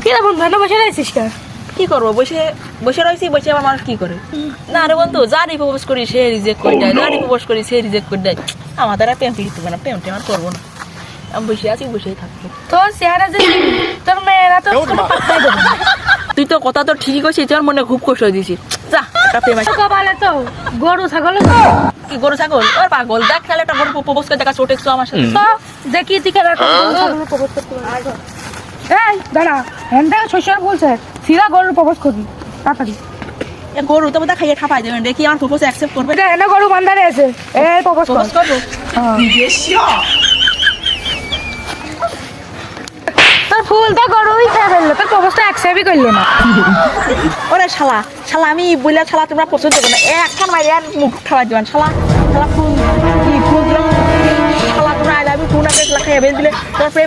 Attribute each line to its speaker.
Speaker 1: রে বন্ধু না বসে রয়েছিস কা
Speaker 2: কি করবো বসে বসে রয়েছি বসে আমার মানুষ কি করে না রে বন্ধু যারই প্রপোজ করি সে রিজেক্ট করে দেয় যারই প্রপোজ করি সে রিজেক্ট করে দেয় আমার দ্বারা প্রেম ফিরিতে হবে না প্রেম টেম আর করবো না আমি বসে আছি বসেই থাকবো
Speaker 1: তোর চেহারা যে তোর মেয়েরা তো কোনো পাত্তাই দেবে না।
Speaker 2: তুই তো কথা তো ঠিকই করছিস তোর মনে খুব কষ্ট হয়ে দিছিস যা একটা প্রেম আছে
Speaker 1: কপালে তো গরু ছাগল
Speaker 2: কি গরু ছাগল ওর পাগল দেখ খেলে একটা গরু প্রপোজ করে দেখা ছোট একটু আমার সাথে
Speaker 1: দেখি দিকে রাখো প্রপোজ করতে পারবো এই দাঁড়া হ্যান্ডা শ্বশুর বলছে সিরা গরুর প্রপোজ করবি তাড়াতাড়ি
Speaker 2: এ গরু তো বোধহয় খাইয়ে খাপাই দেবেন দেখি আমার প্রপোজ অ্যাকসেপ্ট করবে
Speaker 1: এটা এনে গরু বান্ধারে আছে এই প্রপোজ
Speaker 2: প্রপোজ করবো
Speaker 1: তোর ফুল তো গরুই খেয়ে ফেললো তোর প্রপোজটা অ্যাকসেপ্টই করলো না
Speaker 2: ওরে শালা শালা আমি বললে শালা তোমরা পছন্দ দেবে না একখান মাইরে আর মুখ খাওয়াই দেবেন শালা শালা ফুল কি ফুল দিলাম শালা তোমরা আই লাভ ইউ ফুল আগে খাইয়ে বেল দিলে তারপরে